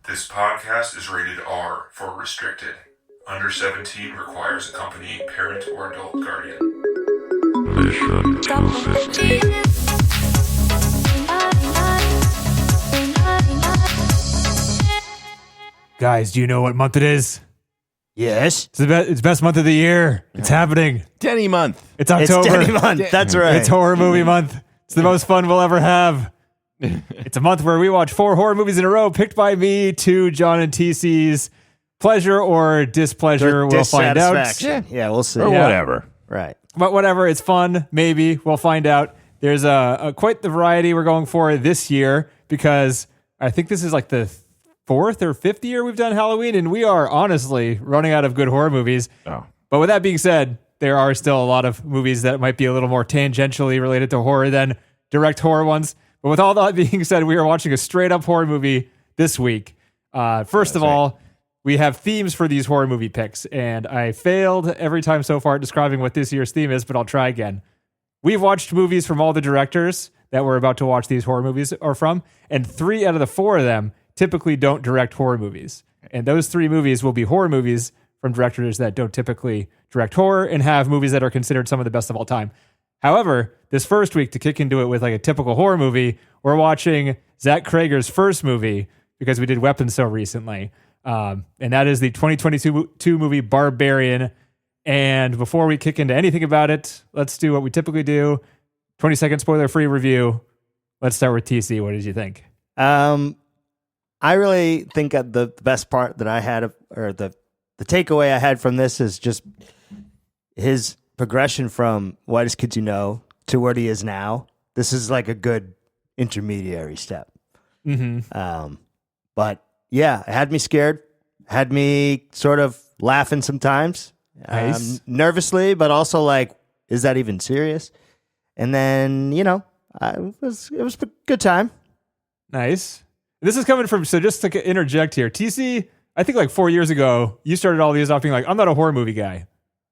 This podcast is rated R for restricted. Under 17 requires accompanying parent or adult guardian. Mission to Guys, do you know what month it is? Yes. It's best month of the year. It's happening. Denny month. It's October. It's Denny month. That's right. It's horror movie month. It's the most fun we'll ever have. It's a month where we watch 4 horror movies in a row, picked by me, to John and TC's pleasure or displeasure. We'll find out. Yeah, we'll see. Or whatever. Right. But whatever, it's fun. Maybe we'll find out. There's a quite the variety we're going for this year because I think this is like the 4th or 5th year we've done Halloween, and we are honestly running out of good horror movies. Oh. But with that being said, there are still a lot of movies that might be a little more tangentially related to horror than direct horror ones. But with all that being said, we are watching a straight up horror movie this week. First of all, we have themes for these horror movie picks, and I failed every time so far at describing what this year's theme is, but I'll try again. We've watched movies from all the directors that we're about to watch these horror movies are from, and 3 out of the 4 of them typically don't direct horror movies. And those 3 movies will be horror movies from directors that don't typically direct horror and have movies that are considered some of the best of all time. However, this first week, to kick into it with like a typical horror movie, we're watching Zach Cregger's first movie because we did Weapons so recently. And that is the 2022 movie Barbarian. And before we kick into anything about it, let's do what we typically do. 20-second spoiler-free review. Let's start with TC. What did you think? I really think the best part that I had, or the takeaway I had from this is just his progression from Whitest Kids You Know to where he is now. This is like a good intermediary step. Mm-hmm. But yeah, it had me scared, had me sort of laughing sometimes, Nice. Nervously, but also like, is that even serious? And then, it was a good time. Nice. This is coming from, so just to interject here, TC, I think like 4 years ago, you started all these off being like, I'm not a horror movie guy.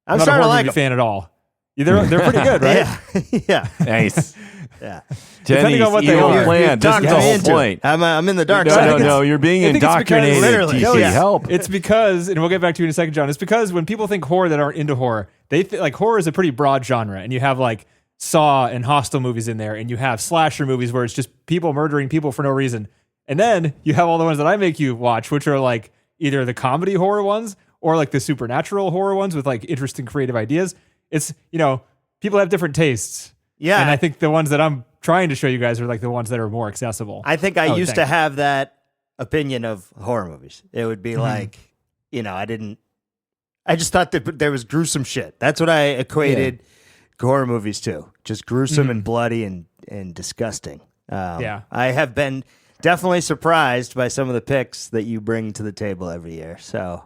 I'm not a horror movie fan at all. They're pretty good, right? Yeah. Nice. Yeah. Depending on what they are. Plan. This is the whole point. I'm in the dark side. No, you're being indoctrinated, literally. TC. Yeah. Help. It's because, and we'll get back to you in a second, John, it's because when people think horror that aren't into horror, they like horror is a pretty broad genre, and you have like Saw and Hostel movies in there, and you have slasher movies where it's just people murdering people for no reason. And then you have all the ones that I make you watch, which are like either the comedy horror ones or like the supernatural horror ones with like interesting creative ideas. It's, people have different tastes. Yeah. And I think the ones that I'm trying to show you guys are like the ones that are more accessible. I think I used to have that opinion of horror movies. It would be like, I just thought that there was gruesome shit. That's what I equated horror movies to. Just gruesome and bloody and disgusting. I have been definitely surprised by some of the picks that you bring to the table every year. So,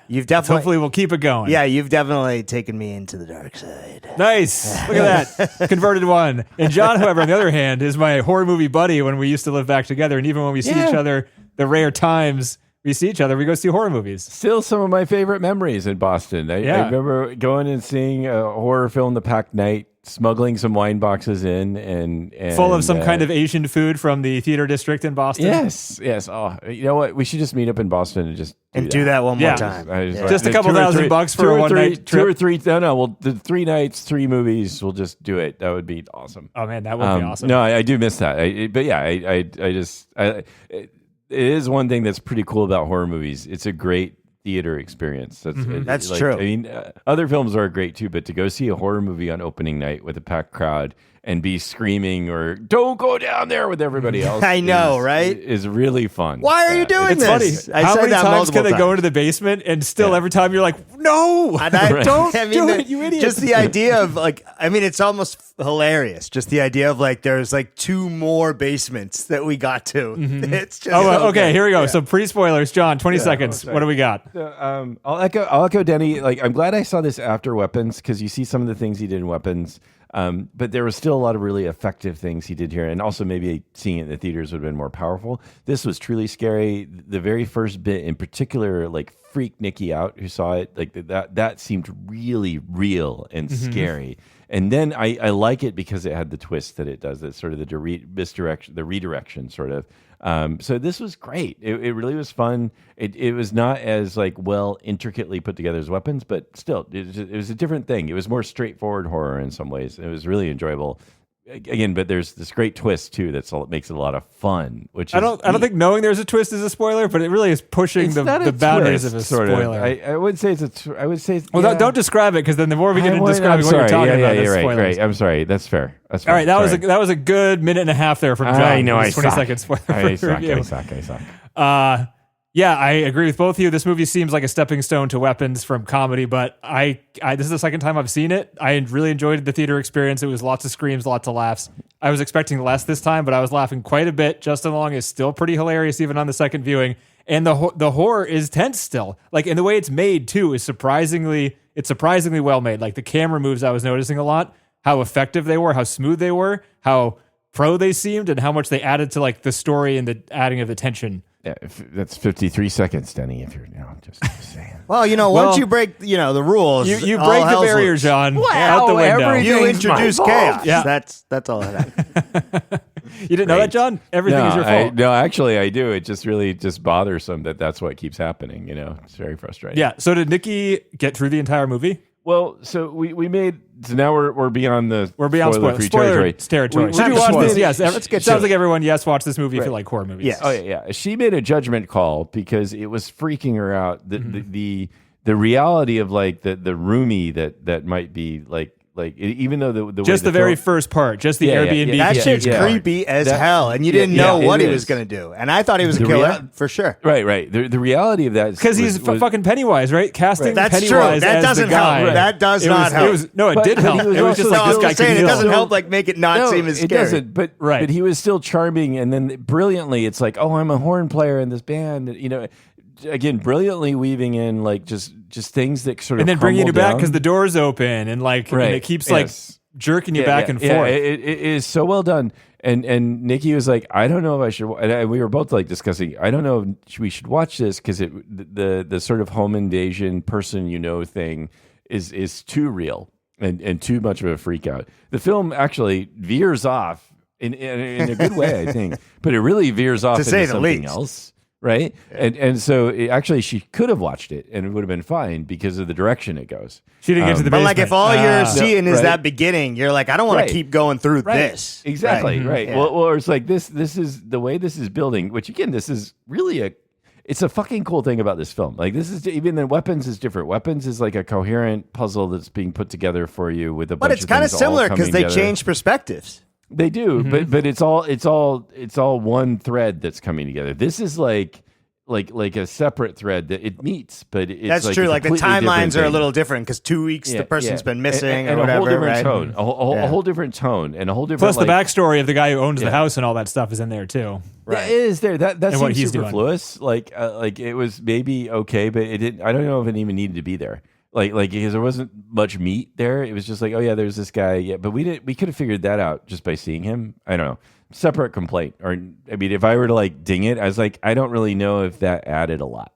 you've definitely. Hopefully we'll keep it going. Yeah, you've definitely taken me into the dark side. Nice. Look at that. Converted one. And John, however, on the other hand, is my horror movie buddy when we used to live back together. And even when we see each other, the rare times we see each other, we go see horror movies. Still some of my favorite memories in Boston. I remember going and seeing a horror film, The Packed Night, smuggling some wine boxes in and full of some kind of Asian food from the theater district in Boston. Yes. Oh, you know what? We should just meet up in Boston and just do that one more time. Just a couple $1,000 for a one night trip. 2 or 3. No. Well, the 3 nights, 3 movies. We'll just do it. That would be awesome. Oh man, that would be awesome. No, I do miss that. It is one thing that's pretty cool about horror movies. It's a great theater experience. That's true. I mean, other films are great too, but to go see a horror movie on opening night with a packed crowd and be screaming or "Don't go down there" with everybody else, I know, right? Is really fun. Why are you doing this? Funny. How many times can they go into the basement and still every time you're like, no, don't do it, you idiot. Just the idea of it's almost hilarious. Just the idea of there's 2 more basements that we got to. It's just okay. Here we go. Yeah. So pre-spoilers, John. 20 seconds. What do we got? I'll echo Denny. I'm glad I saw this after Weapons because you see some of the things he did in Weapons. But there was still a lot of really effective things he did here. And also maybe seeing it in the theaters would have been more powerful. This was truly scary. The very first bit in particular, freaked Nikki out who saw it. That seemed really real and scary. And then I like it because it had the twist that it does. It's sort of the redirection sort of. So this was great. It really was fun. It was not as like well intricately put together as Weapons, but still, it was a different thing. It was more straightforward horror in some ways. It was really enjoyable. Again, but there's this great twist too that makes it a lot of fun. Which I don't think knowing there's a twist is a spoiler, but it really is pushing the boundaries of a spoiler. I would say I would say. Well, don't describe it, because then the more we get into describing what you're talking about, is spoilers. Right. I'm sorry. That's fair. All right, that was a good minute and a half there from John. I know. 20-second spoiler for review. I suck. Yeah, I agree with both of you. This movie seems like a stepping stone to Weapons from comedy, but I this is the second time I've seen it. I really enjoyed the theater experience. It was lots of screams, lots of laughs. I was expecting less this time, but I was laughing quite a bit. Justin Long is still pretty hilarious even on the second viewing, and the horror is tense still. Like, and the way it's made too is surprisingly well made. Like the camera moves, I was noticing a lot, how effective they were, how smooth they were, how pro they seemed, and how much they added to like the story and the adding of the tension. Yeah, that's 53 seconds, Denny. If you're just saying. Well, once you break, the rules, you break the barrier, John. Out the window. You introduce chaos. Yeah. That's all that happened. You didn't know that, John? Everything is your fault. No, actually, I do. It just really bothersome that's what keeps happening. It's very frustrating. Yeah. So did Nikki get through the entire movie? Well, so we made. So now we're beyond spoiler territory. Should you watch this? Yes. Let's get sounds like everyone. Yes, watch this movie if you like horror movies. Yes. Oh yeah. She made a judgment call because it was freaking her out. The reality of like the roomie that might be like even though the just way the very first part, just the Airbnb. That shit's creepy as hell, and you didn't know what he was going to do. And I thought he was a killer for sure. Right. The reality of that is because he's fucking Pennywise, right? Casting That's Pennywise true. That as doesn't the guy. help. That does not help. It did help. It was just like this guy can it kill. doesn't help like make it not seem as scary. It doesn't. But he was still charming, and then brilliantly, it's like, oh, I'm a horn player in this band. Again, brilliantly weaving in like just things that sort of and then bringing you back because the door's open and like and it keeps like jerking you back and forth. Yeah, it is so well done. And Nikki was like, I don't know if I should. And we were both like discussing. I don't know if we should watch this because the sort of home invasion person thing is too real and too much of a freak out. The film actually veers off in a good way, I think, but it really veers off into something else. Right. Yeah. And so actually she could have watched it and it would have been fine because of the direction it goes. She didn't get to the basement. But like if all you're seeing is that beginning, you're like, I don't want to keep going through this. Exactly. Right. Yeah. Well, it's like this is the way this is building, which again, this is really it's a fucking cool thing about this film. Like this is even the Weapons is different. Weapons is like a coherent puzzle that's being put together for you with a bunch of things. But it's kind of similar because they change perspectives. They do, but it's all one thread that's coming together. This is like a separate thread that it meets, but it's that's true. Like the timelines are a little different because 2 weeks the person's been missing and or whatever. A whole different tone, a whole different tone, and a whole different. Plus, the backstory of the guy who owns the house and all that stuff is in there too. Right, it is there. That seems superfluous. Like it was maybe okay, but it didn't. I don't know if it even needed to be there. Like because there wasn't much meat there. It was just like, oh yeah, there's this guy. Yeah, but we could have figured that out just by seeing him. I don't know. Separate complaint. Or I mean, if I were to like ding it, I was like, I don't really know if that added a lot.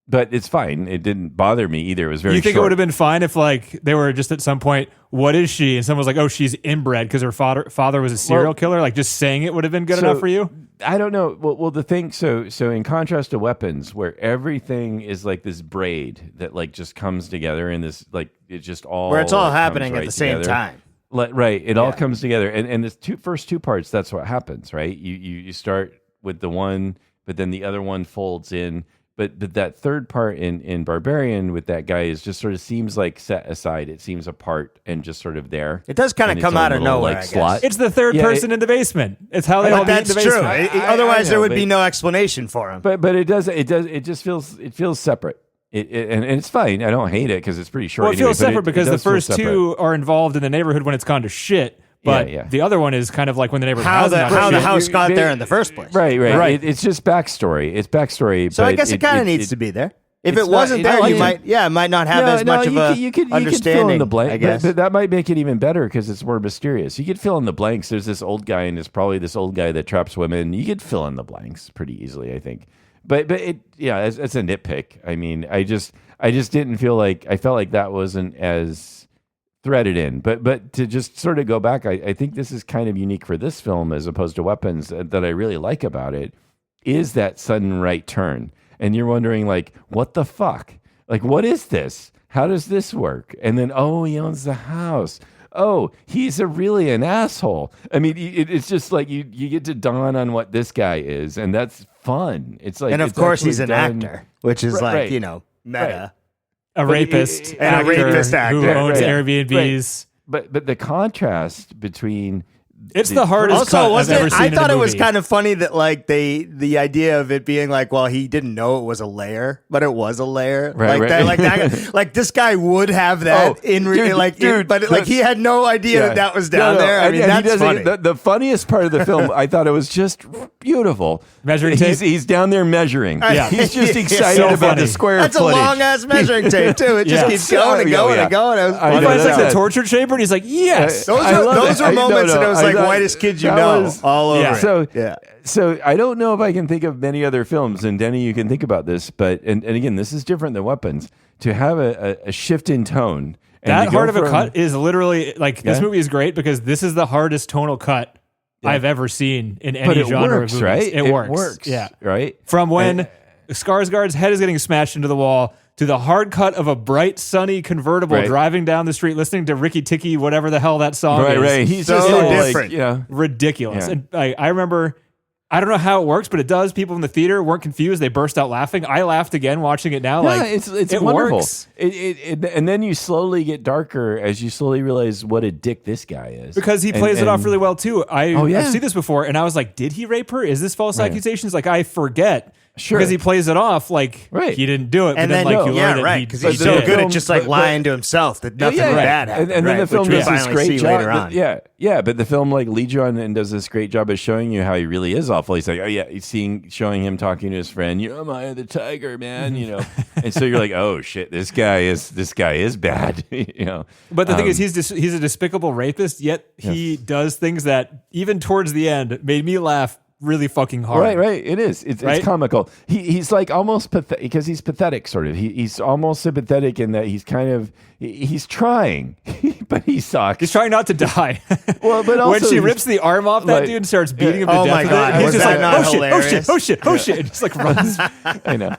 But it's fine. It didn't bother me either. It was very. You think short. It would have been fine if like they were just at some point, what is she? And someone was like, oh, she's inbred because her father was a serial killer. Like just saying it would have been good enough for you. I don't know. Well, the thing. So in contrast to Weapons, where everything is like this braid that like just comes together in this like it just all where it's all happening at the same time. Right. It all comes together. And the first two parts, that's what happens, right? You start with the one, but then the other one folds in. But that third part in Barbarian with that guy is just sort of seems like set aside. It seems apart and just sort of there. It does kind of come out of nowhere, like, slot. It's the third person in the basement. It's how they all meet in the basement. That's true. Otherwise, there would be no explanation for him. But it just feels separate. And it's fine. I don't hate it because it's pretty short. Well, it feels separate because the first two are involved in the neighborhood when it's gone to shit. But the other one is kind of like when the neighborhood how the house got there in the first place. Right. It's just backstory. It's backstory. So I guess it kind of needs to be there. If it wasn't there, you might not have as much of a understanding. You could fill in the blank, I guess. But that might make it even better because it's more mysterious. You could fill in the blanks. There's this old guy, and it's probably this old guy that traps women. You could fill in the blanks pretty easily, I think. But it's a nitpick. I mean, I just didn't feel like I felt like that wasn't as threaded in. But to just sort of go back, I think this is kind of unique for this film as opposed to Weapons that I really like about it is that sudden right turn. And you're wondering, like, what the fuck? Like, what is this? How does this work? And then, oh, he owns the house. Oh, he's really an asshole. I mean, it's just like you get to dawn on what this guy is, and that's fun. It's like, and of course, he's an actor, which is right. meta. Right. A rapist and a rapist actor who owns Airbnbs. Right. But the contrast between it's the hardest cut I've ever seen. I thought in a it movie. was kind of funny that like the idea of it being like, well, he didn't know it was a layer, but it was a layer. Like this guy would have that but he had no idea that was down there. I mean, that's funny. The funniest part of the film, I thought it was just beautiful. Measuring tape. He's down there measuring. Yeah. He's just excited about the square That's footage. a long ass measuring tape too. It just keeps going and going and going. He finds like the torture chamber, and he's like, yes. Those are moments that it was like whitest kid you know all over. So I don't know if I can think of many other films, and Denny, you can think about this, but and again, this is different than Weapons. To have a shift in tone. That hard of a cut is literally like this movie is great because this is the hardest tonal cut I've ever seen in any genre of movies. Right? It works. Yeah. Right? From when Skarsgård's head is getting smashed into the wall to the hard cut of a bright, sunny convertible driving down the street listening to Ricky Tikki, whatever the hell that song is. Right. He's so just different. Ridiculous. Yeah. And I remember, I don't know how it works, but it does. People in the theater weren't confused. They burst out laughing. I laughed again watching it now. It's wonderful. Works. And then you slowly get darker as you slowly realize what a dick this guy is. Because he plays it off really well, too. I've seen this before, and I was like, did he rape her? Is this false accusations? Like, I forget. Sure. Because he plays it off like he didn't do it. And but then you learn that because he's so good at just like lying to himself that nothing bad happened. And then the film does this great job. Later on. But the film like leads you on and does this great job of showing you how he really is awful. He's like, showing him talking to his friend, you're my the tiger, man, and so you're like, oh shit, this guy is bad, But the thing is, he's a despicable rapist, yet he does things that even towards the end made me laugh really fucking hard. Right. It is. It's comical. He's like almost pathetic because he's pathetic, sort of. He's almost sympathetic in that he's kind of he's trying, but he sucks. He's trying not to die. Well, but also when she rips the arm off that dude and starts beating him to death, my God, he's just like, hilarious? oh shit, and just like runs. I know.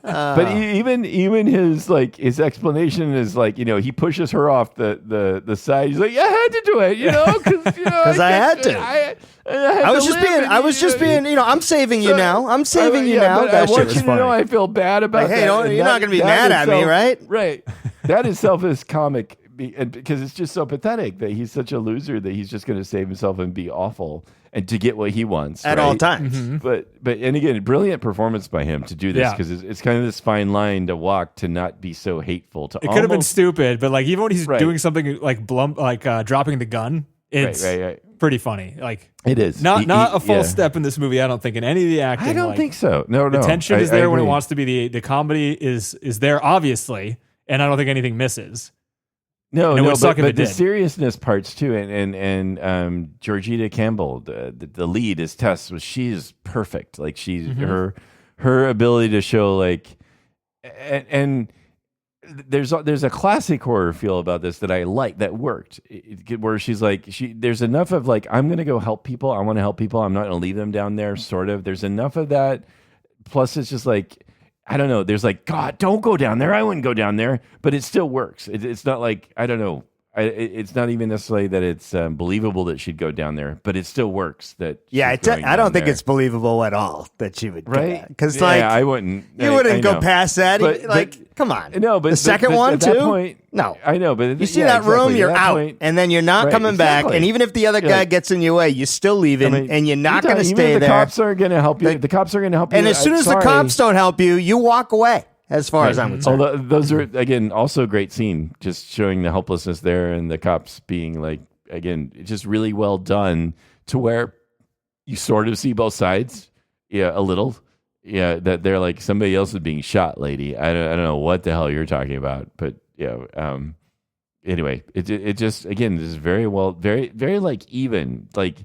But even his explanation is like, he pushes her off the side. He's like, I had to do it, because I had to. I was just being, I'm saving you now. I'm saving you now. That I want you to know I feel bad about that. Hey, you're not going to be mad at me, right? Right. That itself is comic because it's just so pathetic that he's such a loser that he's just going to save himself and be awful and to get what he wants at all times. Mm-hmm. But and again, brilliant performance by him to do this because it's kind of this fine line to walk to not be so hateful. It could have been stupid, but like even when he's doing something like dropping the gun, it's pretty funny. Like it is not a false step in this movie. I don't think in any of the acting. I don't think so. No. The tension is there when it wants to be. The comedy is there obviously, and I don't think anything misses. No, but the seriousness parts too, and Georgina Campbell, the lead is Tess. She is perfect. Like she's her ability to show like, and there's a classic horror feel about this that I like that worked. Where she's like there's enough of like I'm gonna go help people. I want to help people. I'm not gonna leave them down there. Sort of. There's enough of that. Plus, it's just like. I don't know. There's like, God, don't go down there. I wouldn't go down there. But it still works. It's not like, I don't know. It's not even necessarily that it's believable that she'd go down there, but it still works. That I don't think it's believable at all that she would, right? Because I wouldn't. You wouldn't go past that. But come on. No, but the second one at too. That point, no, I know. But you see that room, you're out, and then you're not coming back. And even if the other guy gets in your way, you're still leaving, and you're not going to stay there. The cops aren't going to help you. The cops are going to help you. And as soon as the cops don't help you, you walk away. As far as I'm concerned. Although those are, again, also a great scene, just showing the helplessness there and the cops being like, again, just really well done to where you sort of see both sides. Yeah, a little. Yeah, that they're like, somebody else is being shot, lady. I don't know what the hell you're talking about. But, anyway, it just, again, this is very well, very, very like even. Like,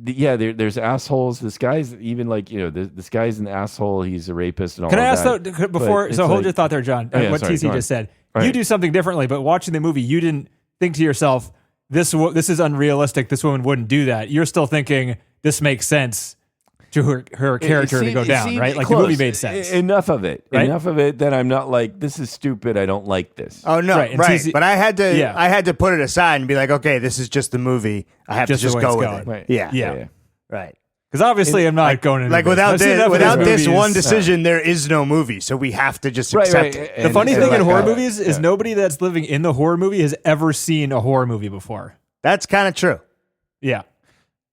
there's assholes. This guy's even like, this guy's an asshole. He's a rapist and all that. Can I ask though, before, so hold your thought there, John, what TC just said. Right. You do something differently, but watching the movie, you didn't think to yourself, this is unrealistic. This woman wouldn't do that. You're still thinking this makes sense to her character to go down, right? Like close. the movie made sense. Enough of it. Right? Enough of it that I'm not like, this is stupid. I don't like this. Oh no, Right, right. and But I had to put it aside and be like, okay, this is just the movie. I have Just to the just way go it's with going. it. Right. Yeah. Right. Because obviously I'm not going into Like this. without I've seen enough of this movies. one decision, there is no movie. So we have to just accept it. The funny thing in horror movies is yeah. nobody that's living in the horror movie has ever seen a horror movie before. That's kind of true. Yeah.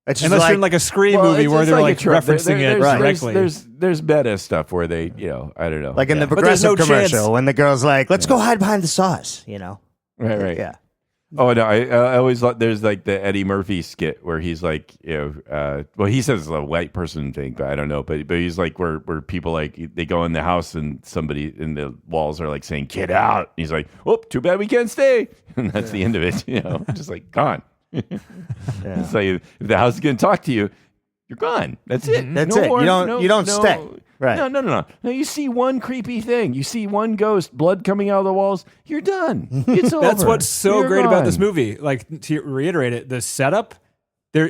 It's just Unless you're in like a Scream movie where they're like referencing it directly. There's meta stuff where they, I don't know. like in the But there's Progressive no commercial chance. when the girl's like, let's go hide behind the saws, Right. Yeah. Oh no, I always thought there's like the Eddie Murphy skit where he's like, well, he says it's a white person thing, but I don't know, but he's like where people like they go in the house and somebody in the walls are like saying, "Get out!" And he's like, "Oh, too bad we can't stay," and that's the end of it. Just like gone. It's like if the house is going to talk to you, you're gone. That's it. That's it. You don't stay. Right. No. You see one creepy thing. You see one ghost, blood coming out of the walls. You're done. It's over. That's what's so You're great gone. about this movie. Like to reiterate it, the setup,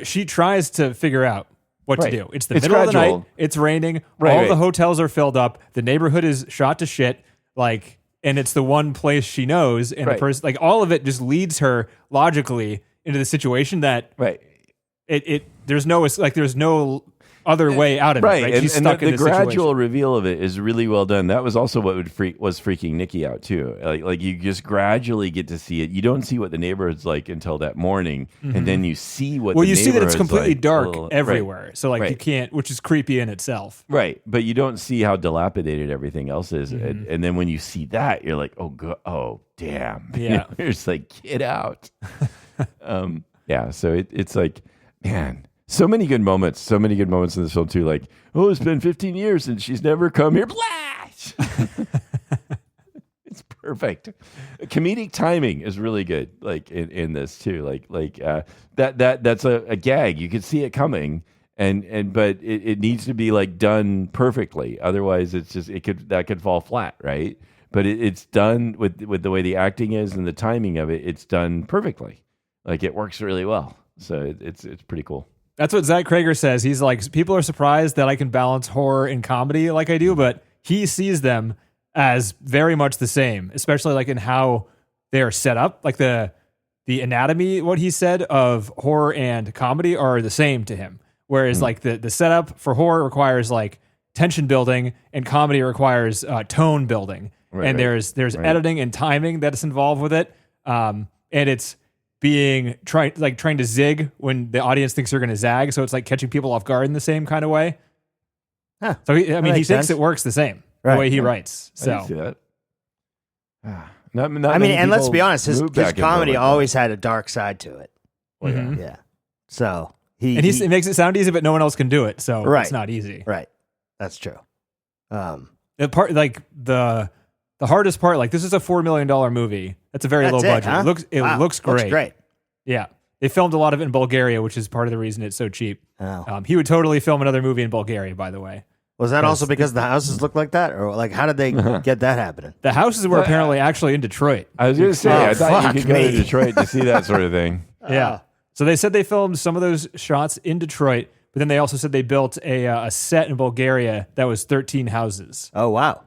she tries to figure out what to do. It's the middle of the gradual. night. It's raining. Right, all the hotels are filled up. The neighborhood is shot to shit. Like, and it's the one place she knows. And the person, like, all of it just leads her logically into the situation that there's no other way out of it. Right. She's stuck in the this gradual situation. reveal of it is really well done. That was also what was freaking Nikki out too. Like you just gradually get to see it. You don't see what the neighborhood's like until that morning, and then you see what. Well, the you see that it's neighborhood's completely like dark little- everywhere. So like Right. you can't, which is creepy in itself. Right, but you don't see how dilapidated everything else is, and then when you see that, you're like, oh, damn, Yeah. you're just like, get out. So it's like, man, so many good moments in this film too. Like, oh, it's been 15 years and she's never come here. Blast! It's perfect. Comedic timing is really good. Like in this too. Like that's a gag. You can see it coming. But it needs to be like done perfectly. Otherwise, that could fall flat, right? But it's done with the way the acting is and the timing of it. It's done perfectly. Like it works really well. So it's pretty cool. That's what Zach Cregger says. He's like, people are surprised that I can balance horror and comedy like I do, but he sees them as very much the same, especially like in how they're set up. Like the anatomy, what he said of horror and comedy are the same to him. Whereas like the setup for horror requires like tension building and comedy requires tone building. And there's editing and timing that's involved with it. And it's trying to zig when the audience thinks you're going to zag. So it's like catching people off guard in the same kind of way. Huh. So he thinks sense. it works the same the way he writes. I can So see that. And let's be honest, his comedy always had a dark side to it. Mhm. Yeah. So he makes it sound easy, but no one else can do it. So it's not easy. Right. That's true. The part, like the hardest part, like this is a $4 million movie. That's a very low budget. Huh? It looks great. Looks great. Yeah. They filmed a lot of it in Bulgaria, which is part of the reason it's so cheap. Oh. He would totally film another movie in Bulgaria, by the way. Was that also because the houses look like that? Or like, how did they get that happening? The houses were apparently actually in Detroit. I was going to say, I thought you could go to me. Detroit to see that sort of thing. Yeah. So they said they filmed some of those shots in Detroit, but then they also said they built a set in Bulgaria that was 13 houses. Oh, wow.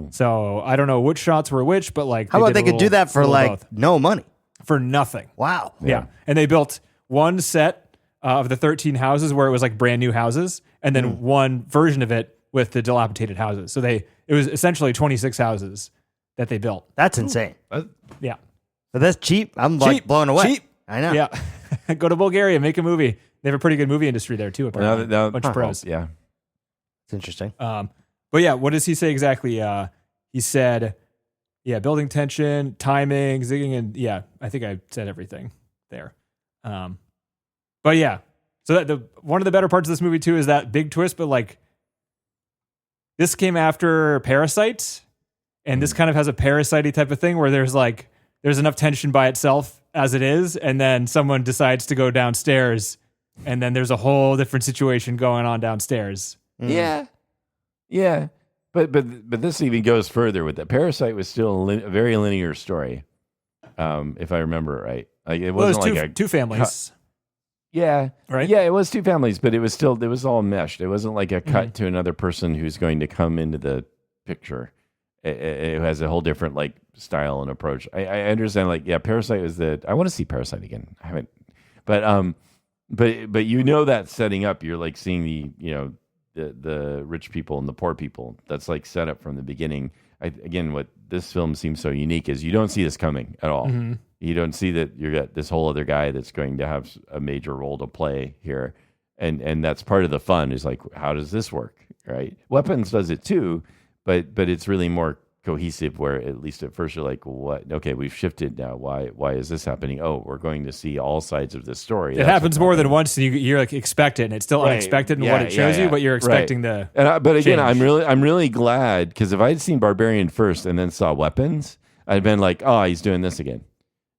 So I don't know which shots were which, but like, How about they could do that for like both. no money? For nothing. Wow. Yeah. And they built one set of the 13 houses where it was like brand new houses, and then one version of it with the dilapidated houses. So it was essentially 26 houses that they built. That's insane. Yeah. But that's cheap. I'm like blown away. Cheap. I know. Yeah. Go to Bulgaria, make a movie. They have a pretty good movie industry there too, apparently. Bunch of pros. Yeah. It's interesting. But yeah, what does he say exactly? He said, building tension, timing, zigging, and I think I said everything there. But yeah, so that one of the better parts of this movie too is that big twist. But like, this came after Parasite, and this kind of has a Parasite-y type of thing where there's enough tension by itself as it is, and then someone decides to go downstairs, and then there's a whole different situation going on downstairs. Yeah. But this even goes further with that. Parasite was still a very linear story. if I remember it right. Like it Well, wasn't it was two families. Yeah. Right? Yeah, it was two families, but it was all meshed. It wasn't like a cut to another person who's going to come into the picture. It has a whole different like style and approach. I understand like, yeah, Parasite was I want to see Parasite again. I haven't, but that setting up, you're like seeing the rich people and the poor people. That's like set up from the beginning. Again, what this film seems so unique is you don't see this coming at all. Mm-hmm. You don't see that you got this whole other guy that's going to have a major role to play here. And that's part of the fun is like, how does this work? Right. Weapons does it too, but it's really more cohesive where at least at first you're like, what? Okay, we've shifted now. Why is this happening? Oh, we're going to see all sides of this story. It happens more than once, and you're like expect it, and it's still unexpected in what it shows you, but you're expecting the. But again, change. I'm really glad because if I had seen Barbarian first and then saw Weapons, I'd been like, oh, he's doing this again.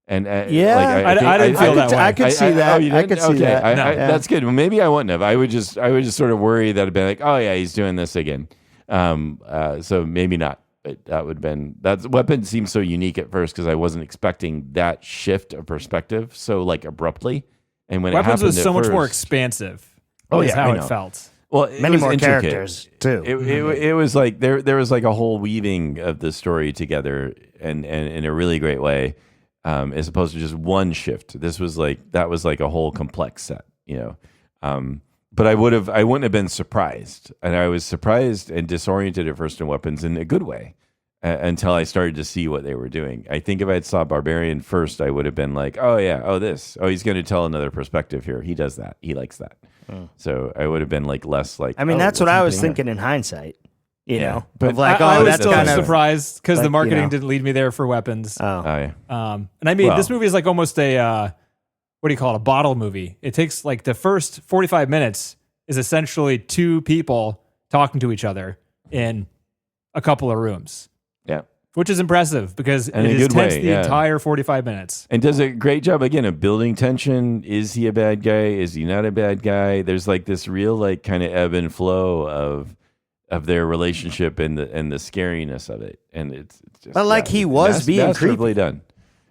And I didn't feel that way. I could see that. Oh, you didn't? I could see that. That's good. Well, maybe I wouldn't have. I would just sort of worry that I'd be like, oh yeah, he's doing this again. So maybe not. But that would have been Weapon seemed so unique at first because I wasn't expecting that shift of perspective so like abruptly. And when Weapons it happened was so much more expansive. Oh is yeah, how it felt. Well, many more characters too. It was like there was like a whole weaving of the story together and in a really great way, as opposed to just one shift. That was like a whole complex set, But I wouldn't have been surprised, and I was surprised and disoriented at first in Weapons in a good way, until I started to see what they were doing. I think if I had saw Barbarian first, I would have been like, oh yeah, he's going to tell another perspective here. He does that. He likes that. So I would have been like less like. I mean, that's what I was thinking in hindsight. You know, but of like, I was that's still kind of surprised because the marketing didn't lead me there for Weapons. Oh yeah. And I mean, this movie is like almost a. What do you call it? A bottle movie. It takes like the first 45 minutes is essentially two people talking to each other in a couple of rooms. Yeah. Which is impressive because and it is tense the yeah. entire 45 minutes. And does a great job, again, of building tension. Is he a bad guy? Is he not a bad guy? There's like this real like kind of ebb and flow of their relationship and the scariness of it. And it's just... But like he was being creepy. Done.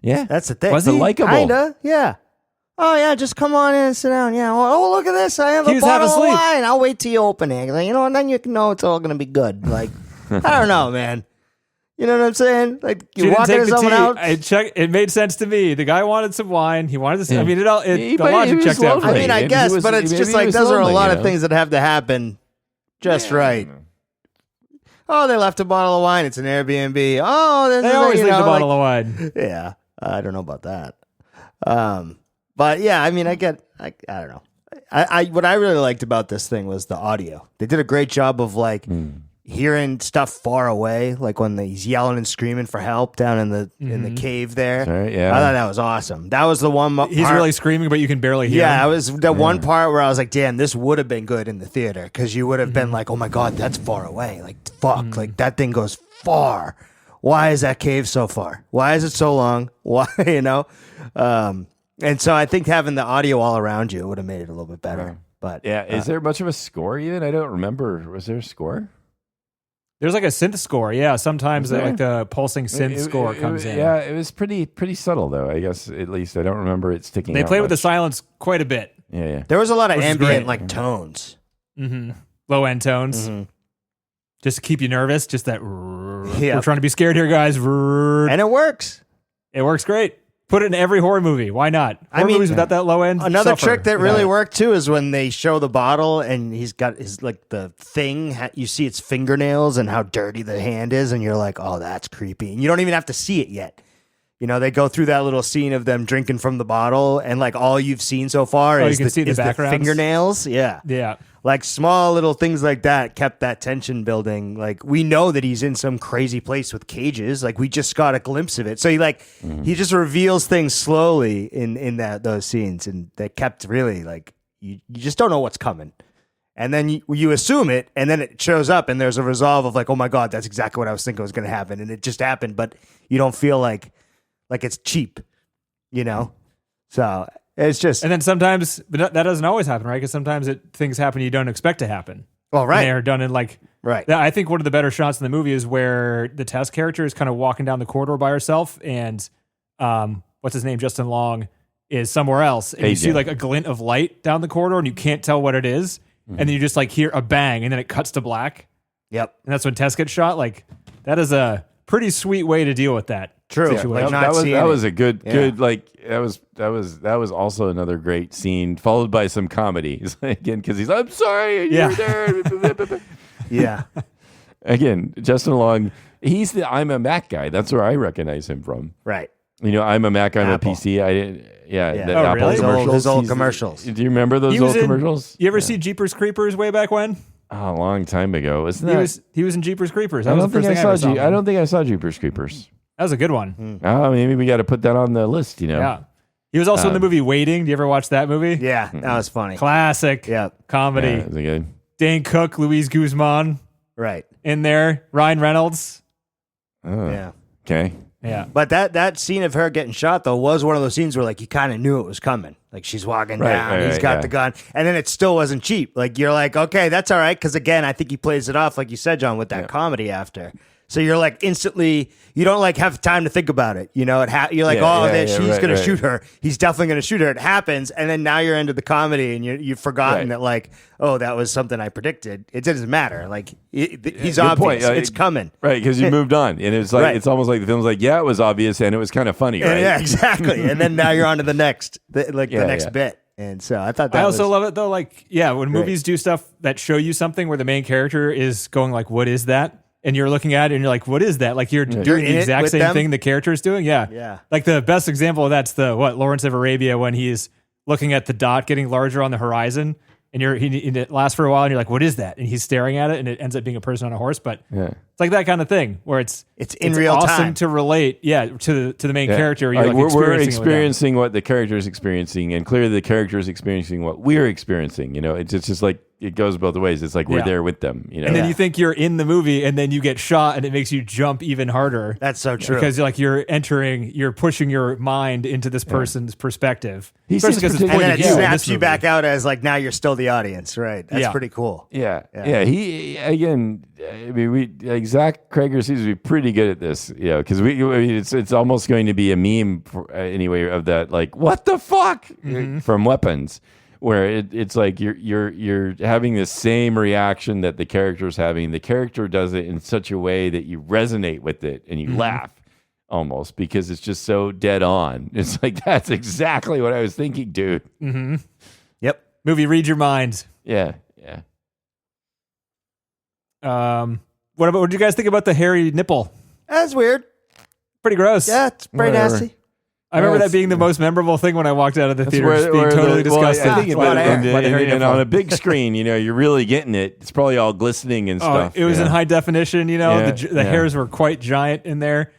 Yeah. That's the thing. Was he? Likeable. Kinda, yeah. Oh yeah, just come on in and sit down. Yeah. Oh, look at this. I have He a was half bottle of asleep. wine. I'll wait till you open it. Like, and then you can know it's all gonna be good. Like, I don't know, man. You know what I'm saying? Like you walk into someone else. It made sense to me. The guy wanted some wine. He wanted to. I mean, the logic checked out. I mean, I guess, but it's just like those are a lot of things that have to happen just right. Oh, they left a bottle of wine. It's an Airbnb. Oh, they always leave the bottle of wine. Yeah, I don't know about that. But yeah, I mean, I don't know. What I really liked about this thing was the audio. They did a great job of like hearing stuff far away, like when he's yelling and screaming for help down in the cave there. Right, yeah. I thought that was awesome. That was the one part. He's really screaming, but you can barely hear him. Yeah, it was the one part where I was like, damn, this would have been good in the theater because you would have been like, oh my God, that's far away. Like, fuck, like that thing goes far. Why is that cave so far? Why is it so long? Why, And so I think having the audio all around you would have made it a little bit better. But yeah, is there much of a score even? I don't remember. Was there a score? There's like a synth score. Yeah, sometimes like the pulsing synth score comes in. Yeah, it was pretty subtle though. I guess at least I don't remember it sticking. They out played much. with the silence quite a bit. Yeah. There was a lot of Which is ambient great. like tones, Low end tones, just to keep you nervous. Just that. Yeah. We're trying to be scared here, guys. And it works. It works great. Put it in every horror movie. Why not? Movies without that low end. Another suffer. trick that really worked too is when they show the bottle and he's got his like the thing. You see its fingernails and how dirty the hand is, and you're like, "Oh, that's creepy." And you don't even have to see it yet. They go through that little scene of them drinking from the bottle, and like all you've seen so far is the fingernails. Yeah, yeah. Like small little things like that kept that tension building. Like we know that he's in some crazy place with cages. Like we just got a glimpse of it. So he just reveals things slowly in those scenes, and that kept really like you just don't know what's coming. And then you assume it, and then it shows up, and there's a resolve of like, oh my God, that's exactly what I was thinking was going to happen, and it just happened. But you don't feel like it's cheap, So it's just, and then sometimes, but that doesn't always happen, right? Because sometimes things happen you don't expect to happen. Well, right. And they're done in like right. I think one of the better shots in the movie is where the Tess character is kind of walking down the corridor by herself, and what's his name, Justin Long, is somewhere else, and you see like a glint of light down the corridor, and you can't tell what it is, and then you just like hear a bang, and then it cuts to black. Yep. And that's when Tess gets shot. Like, that is a pretty sweet way to deal with that. True. Situation. Like that was a good like that was also another great scene, followed by some comedy again because he's I'm sorry you were there. Yeah. Again, Justin Long, he's the I'm a Mac guy. That's where I recognize him from. Right. You know, I'm a Mac, I'm Apple. a PC. I didn't. Yeah, Yeah. the Oh, Apple really? commercials. His old commercials. Do you remember those old commercials? You ever see Jeepers Creepers way back when? Oh, a long time ago. Isn't that? He was in Jeepers Creepers. That I was don't the first think thing I ever saw. saw. I don't think I saw Jeepers Creepers. That was a good one. Oh, maybe we got to put that on the list. You know. Yeah. He was also in the movie Waiting. Do you ever watch that movie? Yeah, that was funny. Classic. Yep. Comedy. Yeah, is it good? Dane Cook, Luis Guzman Right. in there. Ryan Reynolds. Oh, Yeah. okay. Yeah. But that scene of her getting shot though was one of those scenes where like you kind of knew it was coming. Like she's walking down, he's got the gun, and then it still wasn't cheap. Like you're like, okay, that's all right, because again, I think he plays it off like you said, John, with that comedy after. So you're like instantly, you don't like have time to think about it. You know, you're like, she's gonna shoot her. He's definitely gonna shoot her. It happens, and then now you're into the comedy, and you've forgotten that like, oh, that was something I predicted. It doesn't matter. Like he's obvious. It's coming. Right, because you moved on, and it's like it's almost like the film's like, yeah, it was obvious, and it was kind of funny, right? Yeah, exactly. And then now you're on to the next, the next bit. And so I thought that I also love it though. Like, when movies do stuff that show you something where the main character is going like, "What is that?" and you're looking at it and you're like, "What is that?" Like you're doing the exact same thing the character is doing. Yeah, yeah. Like the best example of that's Lawrence of Arabia when he's looking at the dot getting larger on the horizon. And it lasts for a while, and you're like, "What is that?" And he's staring at it, and it ends up being a person on a horse. But it's like that kind of thing where it's in real awesome time to relate, to the main character. You're like, like we're experiencing what the character is experiencing, and clearly the character is experiencing what we're experiencing. You know, it's just like it goes both ways. It's like we're there with them. You know, and then you think you're in the movie, and then you get shot, and it makes you jump even harder. That's so true because you're pushing your mind into this person's perspective. And then it snaps you back out as like now you're still the audience, right? That's pretty cool. Yeah. He again. I mean, Zach Cregger seems to be pretty good at this, you know, because it's almost going to be a meme anyway of that, like what the fuck from Weapons, where it's like you're having the same reaction that the character's having. The character does it in such a way that you resonate with it and you laugh almost because it's just so dead on. It's like that's exactly what I was thinking, dude. Mm-hmm. Yep. Movie Read Your Mind. Yeah. What did you guys think about the hairy nipple? That's weird. Pretty gross. Yeah, it's pretty nasty. I remember that being the most memorable thing when I walked out of the theater, just being totally disgusted. I think and on a big screen, you know, you're really getting it. It's probably all glistening and stuff. It was in high definition, you know. The hairs were quite giant in there.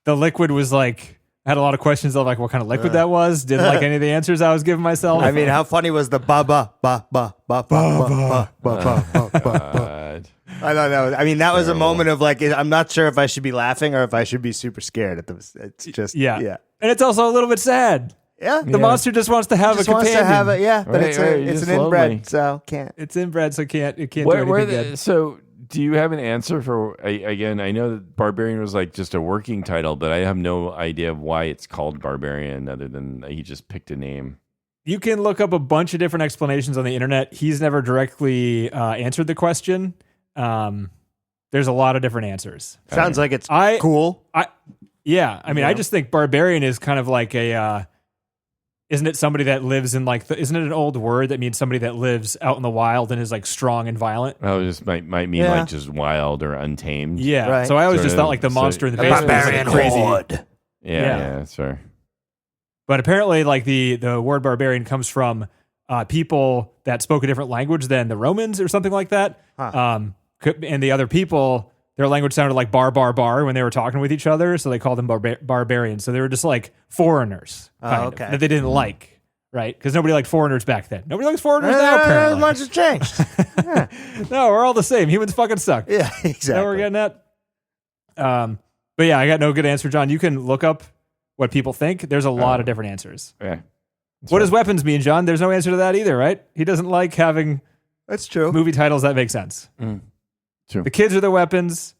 The liquid was like, I had a lot of questions of like what kind of liquid that was. Didn't like any of the answers I was giving myself. I mean, how funny was the ba ba ba ba ba ba ba ba ba ba? I thought that was. I mean, that was a moment of like, I'm not sure if I should be laughing or if I should be super scared. It's just and it's also a little bit sad. Yeah, the monster just wants to have a companion. Wants to have it, but it's an inbred, so can't. It's inbred, so it can't do anything good. So, do you have an answer for? Again, I know that Barbarian was like just a working title, but I have no idea of why it's called Barbarian, other than he just picked a name. You can look up a bunch of different explanations on the internet. He's never directly answered the question. There's a lot of different answers. Sounds like it's cool. I mean, I just think Barbarian is kind of like isn't it somebody that lives in like, isn't it an old word that means somebody that lives out in the wild and is like strong and violent? Oh, just might mean like just wild or untamed. Yeah. Right. So I always just thought like the monster in the basement barbarian was like crazy. Horde. Yeah, that's fair. But apparently like the word barbarian comes from people that spoke a different language than the Romans or something like that. And the other people, their language sounded like bar when they were talking with each other, so they called them barbarians. So they were just like foreigners that they didn't like, right? Because nobody liked foreigners back then. Nobody likes foreigners now, apparently. Not much has changed. No, we're all the same. Humans fucking suck. Yeah, exactly. Now we're getting at. But yeah, I got no good answer, John. You can look up what people think. There's a lot of different answers. Yeah. What does weapons mean, John? There's no answer to that either, right? He doesn't like having That's true. movie titles that make sense. True. The kids are the weapons.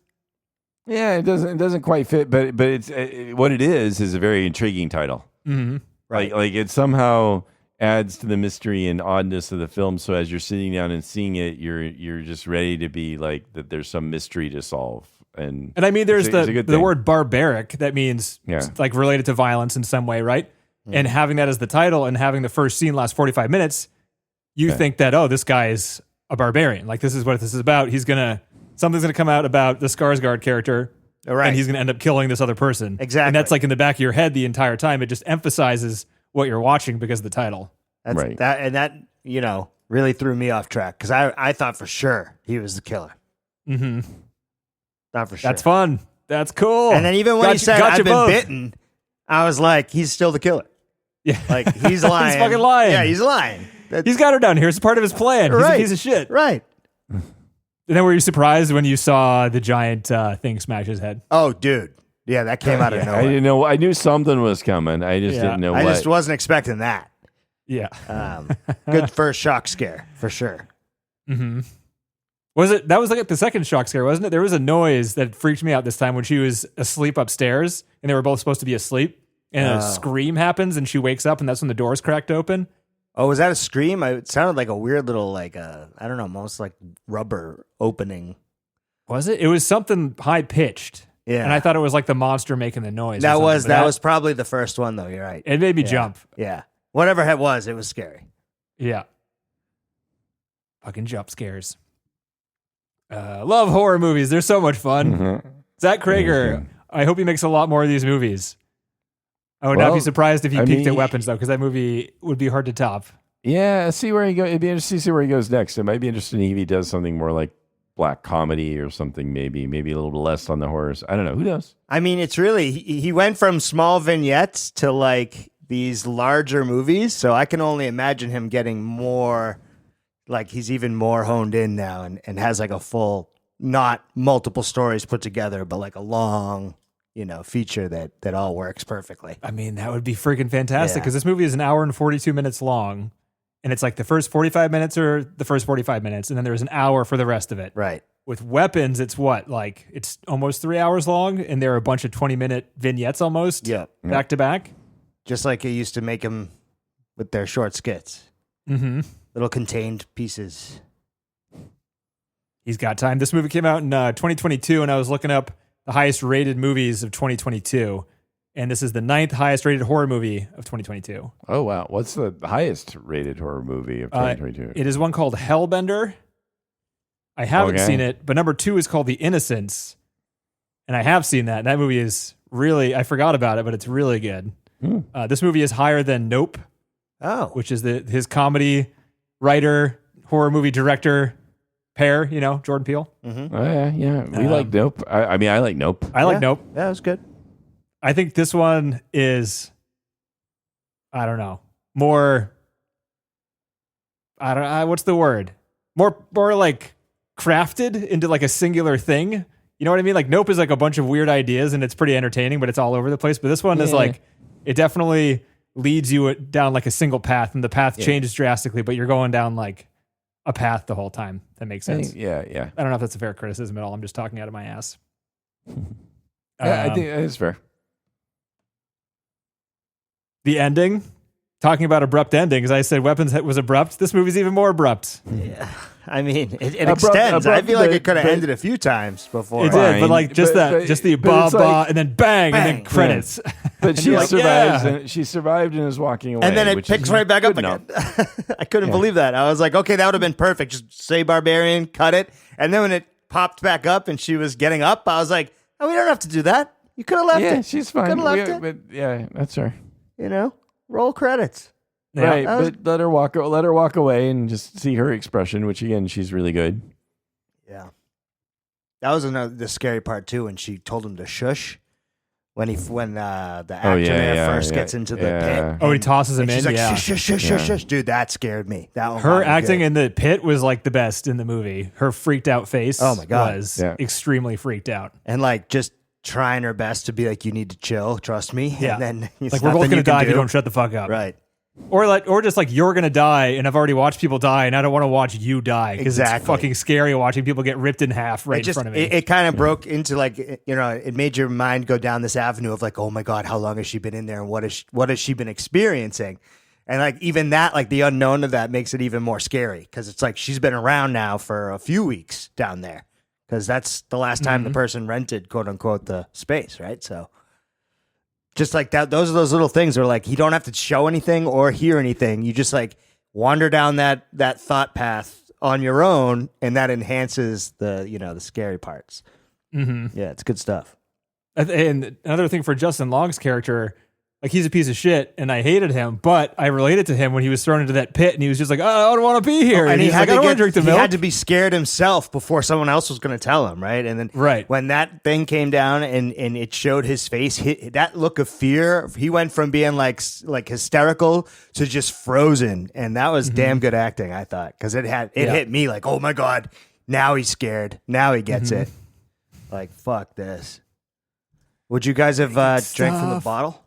Yeah, it doesn't quite fit, but it's what it is a very intriguing title. Mm-hmm. Right. Like it somehow adds to the mystery and oddness of the film. So as you're sitting down and seeing it, you're just ready to be like that. There's some mystery to solve, and I mean, there's the thing. word barbaric that means like related to violence in some way, right? Mm. And having that as the title and having the first scene last 45 minutes, you think that this guy is a barbarian. Like this is what this is about. Something's gonna come out about the Skarsgård character, and he's gonna end up killing this other person. Exactly, and that's like in the back of your head the entire time. It just emphasizes what you're watching because of the title. That's right. That really threw me off track because I thought for sure he was the killer. Mm-hmm. Not for sure. That's fun. That's cool. And then even when he said I've been bitten, I was like, he's still the killer. Yeah, like he's lying. He's fucking lying. Yeah, he's lying. He's got her down here. It's part of his plan. He's a piece of shit. Right. And then were you surprised when you saw the giant thing smash his head? Oh, dude. Yeah, that came out of nowhere. I didn't know. I knew something was coming. I just didn't know what. I just wasn't expecting that. Yeah. Good first shock scare, for sure. Mm-hmm. That was like the second shock scare, wasn't it? There was a noise that freaked me out this time when she was asleep upstairs and they were both supposed to be asleep. And a scream happens and she wakes up and that's when the doors cracked open. Oh, was that a scream? It sounded like a weird little, I don't know, almost like rubber opening. Was it? It was something high pitched. Yeah. And I thought it was like the monster making the noise. That was probably the first one, though. You're right. It made me jump. Yeah. Whatever it was scary. Yeah. Fucking jump scares. Love horror movies. They're so much fun. Mm-hmm. Zach Cregger, I hope he makes a lot more of these movies. I would not be surprised if he peeked at Weapons, though, because that movie would be hard to top. Yeah, see where he goes. It'd be interesting to see where he goes next. It might be interesting if he does something more like black comedy or something, maybe a little less on the horrors. I don't know. Who knows? I mean, it's really, he went from small vignettes to like these larger movies, so I can only imagine him getting more, like he's even more honed in now and has like a full, not multiple stories put together, but like a long, feature that all works perfectly. I mean, that would be freaking fantastic because this movie is an hour and 42 minutes long, and it's like the first 45 minutes or the first 45 minutes, and then there's an hour for the rest of it. Right. With Weapons, it's it's almost 3 hours long, and there are a bunch of 20-minute vignettes almost back to back. Just like it used to make them with their short skits. Mm-hmm. Little contained pieces. He's got time. This movie came out in 2022, and I was looking up the highest rated movies of 2022. And this is the 9th highest rated horror movie of 2022. Oh, wow. What's the highest rated horror movie of 2022? It is one called Hellbender. I haven't seen it, but number 2 is called The Innocents. And I have seen that. And that movie is really, I forgot about it, but it's really good. This movie is higher than Nope. Oh. Which is his comedy writer, horror movie director pair, Jordan Peele. Mm-hmm. Oh, yeah. We like Nope. I mean, I like Nope. I like Nope. Yeah, it was good. I think this one is, I don't know, more, what's the word? More like crafted into like a singular thing. You know what I mean? Like Nope is like a bunch of weird ideas and it's pretty entertaining, but it's all over the place. But this one is like, it definitely leads you down like a single path and the path changes drastically, but you're going down like a path the whole time. That makes sense. Yeah. I don't know if that's a fair criticism at all. I'm just talking out of my ass. I think it's fair. The ending, talking about abrupt endings. I said Weapons was abrupt. This movie's even more abrupt. Yeah. I mean, it extends. I feel like it could have ended a few times before. It did, but like just the ba, and then bang, and then credits. But she survives. And she survived and is walking away. And then it picks right back up again. I couldn't believe that. I was like, okay, that would have been perfect. Just say Barbarian, cut it. And then when it popped back up and she was getting up, I was like, oh, we don't have to do that. You could have left it. Yeah, she's fine. Could have left it. But yeah, that's her. Roll credits. Yeah. Right, but let her walk away and just see her expression, which again, she's really good. Yeah. That was the scary part too, when she told him to shush. When the actor first gets into the pit. Oh, he tosses him in. She's like, shush. Dude, that scared me. Her acting in the pit was like the best in the movie. Her freaked out face was extremely freaked out. And like just trying her best to be like, you need to chill, trust me. Yeah. And then like, we're both going to die if you don't shut the fuck up. Right. Or just like, you're gonna die, and I've already watched people die, and I don't want to watch you die because it's fucking scary watching people get ripped in half in front of me. It kind of broke into like, it made your mind go down this avenue of like, oh my god, how long has she been in there, and what has she been experiencing, and like even that, like the unknown of that makes it even more scary because it's like she's been around now for a few weeks down there because that's the last time the person rented, quote unquote, the space, right? So. Just like that, those are those little things where like you don't have to show anything or hear anything. You just like wander down that thought path on your own, and that enhances the the scary parts. Yeah, it's good stuff. And another thing for Justin Long's character, like he's a piece of shit, and I hated him, but I related to him when he was thrown into that pit, and he was just like, "Oh, I don't want to be here," and he's like, "I don't want to drink the milk." He had to be scared himself before someone else was going to tell him, right? And then when that thing came down and it showed his face, that look of fear, he went from being like hysterical to just frozen, and that was damn good acting, I thought, because it hit me like, oh my god, now he's scared, now he gets it, like fuck this. Would you guys have drank from the bottle?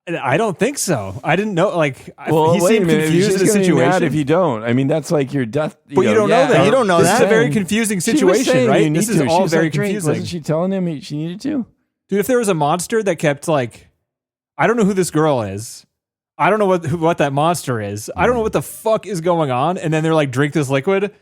I don't think so. I didn't know. Like, he seemed confused in the situation. If you don't, I mean, that's like your death. But you don't know that. You don't know that. This is a very confusing situation, right? This is all very confusing. Wasn't she telling him she needed to? Dude, if there was a monster that kept like, I don't know who this girl is. I don't know what that monster is. I don't know what the fuck is going on. And then they're like, drink this liquid.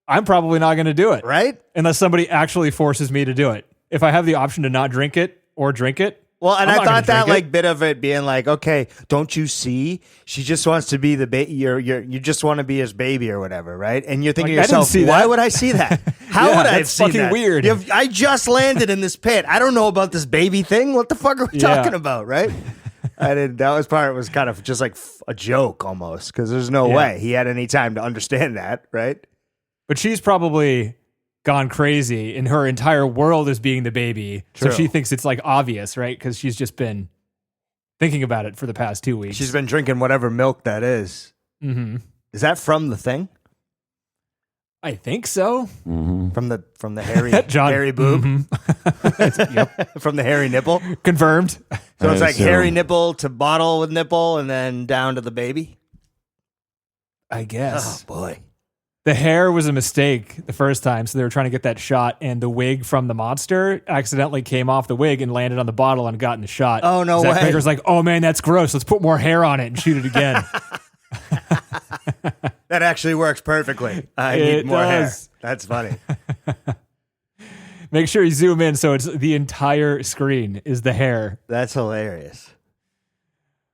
I'm probably not going to do it, right? Unless somebody actually forces me to do it. If I have the option to not drink it or drink it. Well, and I thought that like bit of it being like, okay, don't you see? She just wants to be the baby. You just want to be his baby or whatever, right? And you're thinking to yourself, why would I see that? How would I have seen that? Fucking weird. I just landed in this pit. I don't know about this baby thing. What the fuck are we talking about, right? That was kind of just like a joke almost because there's no way he had any time to understand that, right? But she's probably gone crazy and her entire world is being the baby. True. So she thinks it's like obvious, right? Because she's just been thinking about it for the past 2 weeks. She's been drinking whatever milk that is. Mm-hmm. Is that from the thing? I think so. Mm-hmm. From the hairy hairy boob. Mm-hmm. Yep. From the hairy nipple. Confirmed. So it's like hairy nipple to bottle with nipple and then down to the baby. I guess. Oh boy. The hair was a mistake the first time, so they were trying to get that shot, and the wig from the monster accidentally came off the wig and landed on the bottle and got in the shot. Oh, no Zach way. Cregger's like, oh man, that's gross. Let's put more hair on it and shoot it again. That actually works perfectly. I need more hair. That's funny. Make sure you zoom in so it's the entire screen is the hair. That's hilarious.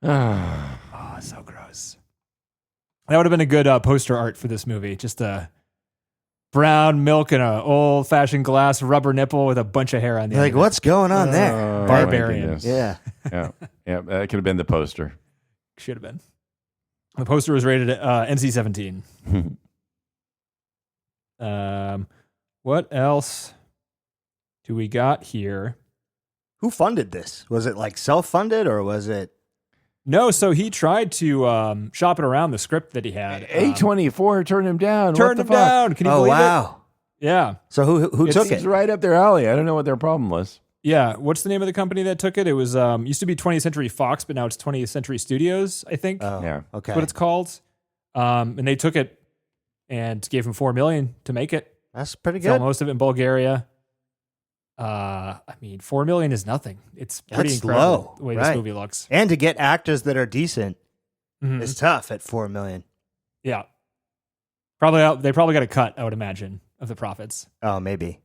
Oh, so gross. That would have been a good poster art for this movie. Just a brown milk in an old-fashioned glass rubber nipple with a bunch of hair on the end. Like, what's going on there? Barbarian. Yeah. Yeah. That could have been the poster. Should have been. The poster was rated NC-17. What else do we got here? Who funded this? Was it like self-funded or was it? No, so he tried to shop it around the script that he had. A24 turned him down. Turned him down. Can you believe it? Yeah. So who took it? It's right up their alley. I don't know what their problem was. Yeah. What's the name of the company that took it? It was used to be 20th Century Fox, but now it's 20th Century Studios, I think. Oh, yeah. Okay. That's what it's called. And they took it and gave him $4 million to make it. That's pretty good. Filmed most of it in Bulgaria. I mean, $4 million is nothing. It's pretty incredible low, the way this movie looks. And to get actors that are decent is tough at $4 million. Yeah. They probably got a cut, I would imagine, of the profits. Oh, maybe.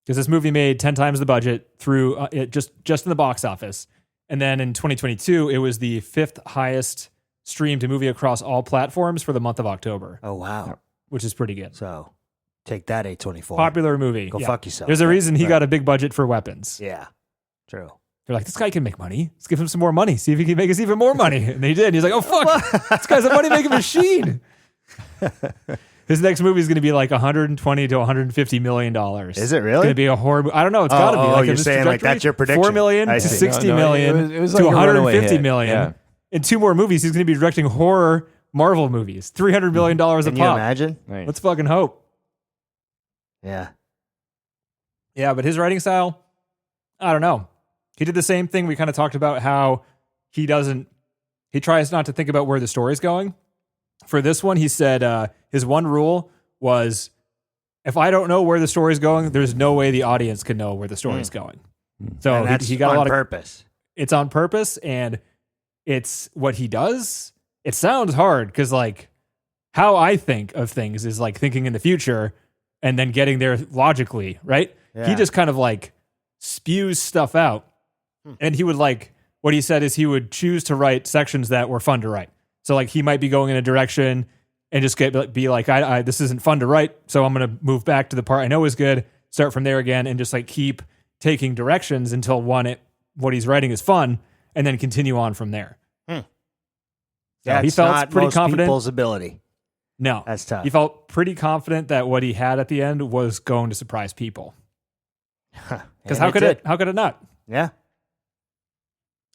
Because this movie made 10 times the budget through it just in the box office. And then in 2022, it was the 5th highest streamed movie across all platforms for the month of October. Oh, wow. Which is pretty good. So take that, A24. Popular movie. Go fuck yourself. There's a reason he got a big budget for weapons. Yeah, true. They're like, this guy can make money. Let's give him some more money. See if he can make us even more money. And they did. He's like, oh, fuck. This guy's a money-making machine. His next movie is going to be like $120 to $150 million. Is it really? It's going to be a horror movie. I don't know. It's got to be. Like you're saying like that's your prediction. $4 million to $60 million it was to like $150 million. Yeah. In 2 more movies, he's going to be directing horror Marvel movies. $300 million a pop. Can you imagine? Nice. Let's fucking hope. Yeah. Yeah, but his writing style, I don't know. He did the same thing. We kind of talked about how he doesn't he tries not to think about where the story's going. For this one, he said his one rule was, if I don't know where the story's going, there's no way the audience can know where the story's going. So and that's he got on a lot purpose. It's on purpose, and it's what he does. It sounds hard because, like, how I think of things is like thinking in the future and then getting there logically, right? Yeah. He just kind of like spews stuff out. And he would like, what he said is he would choose to write sections that were fun to write. So like he might be going in a direction and just be like, I this isn't fun to write, so I'm going to move back to the part I know is good, start from there again, and just like keep taking directions until what he's writing is fun, and then continue on from there. That's he felt not pretty most confident. people's ability. No, That's tough. He felt pretty confident that what he had at the end was going to surprise people. Because how could it not? Yeah.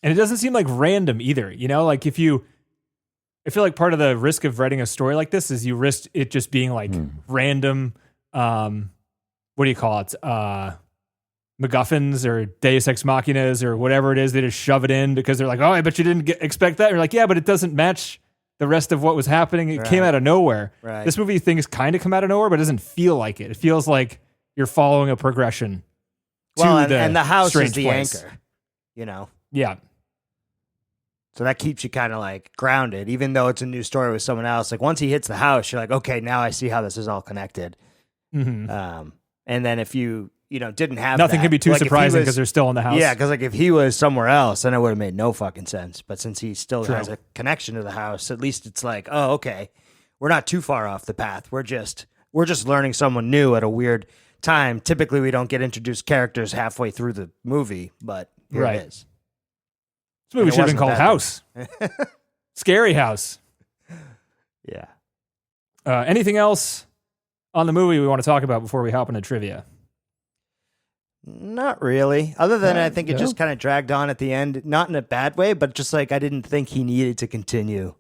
And it doesn't seem like random either. You know, like I feel like part of the risk of writing a story like this is you risk it just being like random, what do you call it? MacGuffins or Deus Ex Machinas or whatever it is. They just shove it in because they're like, oh, I bet you didn't expect that. You're like, yeah, but it doesn't match the rest of what was happening. It came out of nowhere. Right. This movie things kind of come out of nowhere, but it doesn't feel like it. It feels like you're following a progression. And the house is the place. anchor, you know? Yeah. So that keeps you kind of like grounded, even though it's a new story with someone else. Like once he hits the house, you're like, okay, now I see how this is all connected. Mm-hmm. And then if you didn't have nothing that, can be too like surprising because they're still in the house. Yeah, because like if he was somewhere else, then it would have made no fucking sense. But since he still has a connection to the house, at least it's like, oh, okay, we're not too far off the path. We're just learning someone new at a weird time. Typically, we don't get introduced characters halfway through the movie, but here it is. This movie should have been called House. Scary House. Yeah. Anything else on the movie we want to talk about before we hop into trivia? Not really. Other than I think it just kind of dragged on at the end, not in a bad way, but just like I didn't think he needed to continue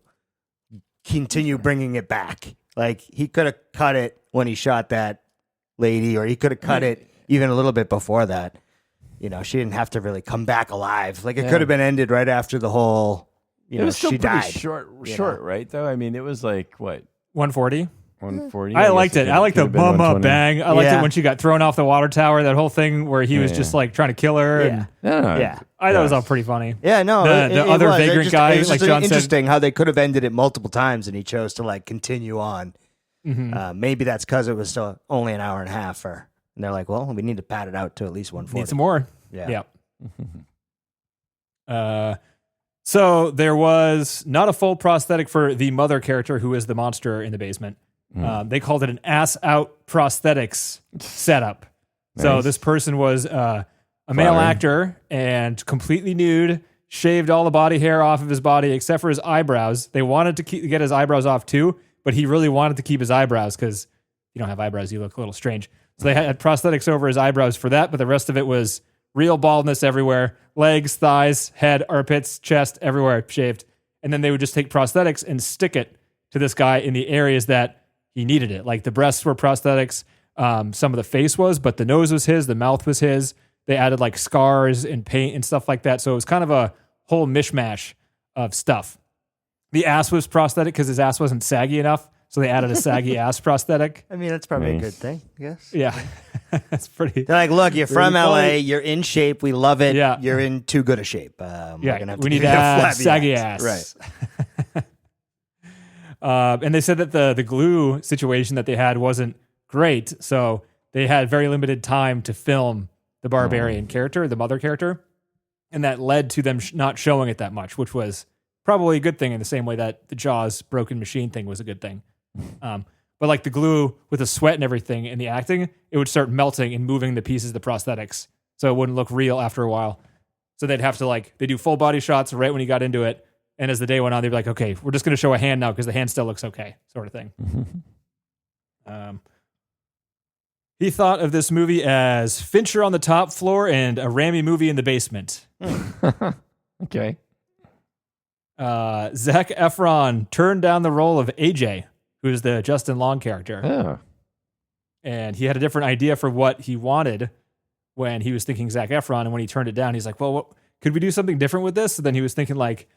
bringing it back. Like he could have cut it when he shot that lady, or he could have cut it even a little bit before that. You know, she didn't have to really come back alive. Like it could have been ended right after the whole. It was still she pretty died. Short, right? Though I mean, it was like what 140. 140. I liked it. I liked the bum bang. I liked it when she got thrown off the water tower. That whole thing where he was just like trying to kill her. Yeah. I thought it was all pretty funny. Yeah, no. The other vagrant guy, it was like just John said, interesting how they could have ended it multiple times, and he chose to like continue on. Mm-hmm. Maybe that's because it was still only an hour and a half, and they're like, well, we need to pad it out to at least 140. Need some more. Yeah. So there was not a full prosthetic for the mother character who is the monster in the basement. They called it an ass out prosthetics setup. So this person was a male actor and completely nude, shaved all the body hair off of his body except for his eyebrows. They wanted to get his eyebrows off too, but he really wanted to keep his eyebrows because you don't have eyebrows, you look a little strange. So they had prosthetics over his eyebrows for that, but the rest of it was real baldness everywhere. Legs, thighs, head, armpits, chest, everywhere shaved. And then they would just take prosthetics and stick it to this guy in the areas that he needed it. Like the breasts were prosthetics. Some of the face was, but the nose was his. The mouth was his. They added like scars and paint and stuff like that. So it was kind of a whole mishmash of stuff. The ass was prosthetic because his ass wasn't saggy enough. So they added a saggy ass prosthetic. I mean, that's probably a good thing, I guess. Yeah. That's pretty. They're like, look, you're from LA. You're in shape. We love it. Yeah. You're in too good a shape. We need a saggy ass. Right. And they said that the glue situation that they had wasn't great. So they had very limited time to film the Barbarian character, the mother character. And that led to them not showing it that much, which was probably a good thing in the same way that the Jaws broken machine thing was a good thing. But like the glue with the sweat and everything and the acting, it would start melting and moving the pieces of the prosthetics. So it wouldn't look real after a while. So they'd have to they do full body shots right when he got into it. And as the day went on, they'd be like, okay, we're just going to show a hand now because the hand still looks okay, sort of thing. He thought of this movie as Fincher on the top floor and a Raimi movie in the basement. Okay. Zach Efron turned down the role of AJ, who's the Justin Long character. Oh. And he had a different idea for what he wanted when he was thinking Zach Efron. And when he turned it down, he's like, well, could we do something different with this? So then he was thinking like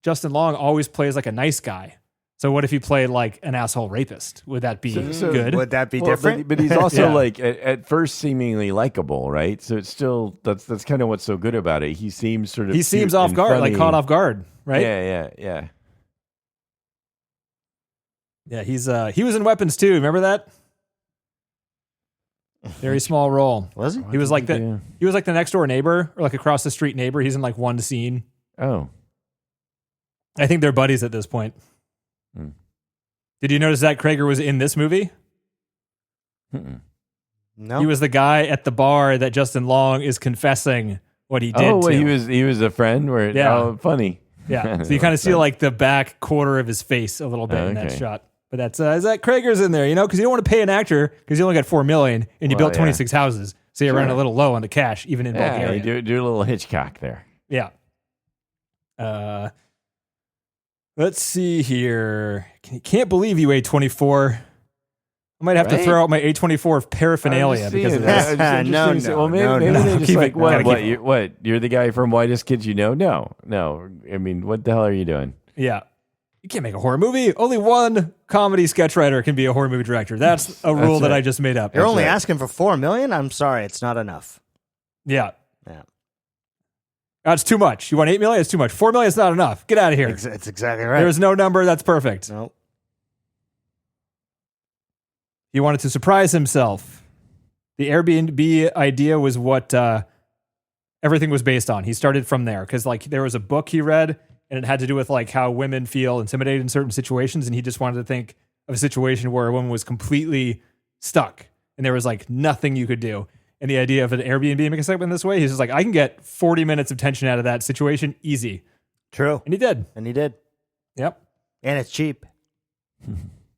Justin Long always plays like a nice guy. So what if he played like an asshole rapist? Would that be good? Would that be different? But he's also like at first seemingly likable, right? So it's still that's kind of what's so good about it. He seems sort of off guard, funny. like caught off guard, right? Yeah. Yeah, he was in Weapons too. Remember that? Very small role. Was he? He was like the next door neighbor or like across the street neighbor. He's in like one scene. Oh. I think they're buddies at this point. Did you notice Zach Cregger was in this movie? No. He was the guy at the bar that Justin Long is confessing what he did to. Oh, he was a friend where funny. Yeah. So you kind of see like the back quarter of his face a little bit in that shot. But that's Zach Cregger's in there, because you don't want to pay an actor because you only got $4 million and you built 26 houses. So you're running a little low on the cash, even in Bulgaria. Do a little Hitchcock there. Yeah. Let's see here. Can't believe you A24. I might have to throw out my A24 paraphernalia because of this. No. Well, maybe they just like, what? You're the guy from Whitest Kids You Know? No. I mean, what the hell are you doing? Yeah. You can't make a horror movie. Only one comedy sketch writer can be a horror movie director. That's a rule that I just made up. You're only asking for $4 million? I'm sorry, it's not enough. Yeah. That's too much. You want $8 million? It's too much. $4 million is not enough. Get out of here. That's exactly right. There's no number that's perfect. Nope. He wanted to surprise himself. The Airbnb idea was what everything was based on. He started from there because like there was a book he read and it had to do with like how women feel intimidated in certain situations, and he just wanted to think of a situation where a woman was completely stuck and there was like nothing you could do. And the idea of an Airbnb making a segment this way, he's just like, I can get 40 minutes of tension out of that situation easy. True. And he did. Yep. And it's cheap.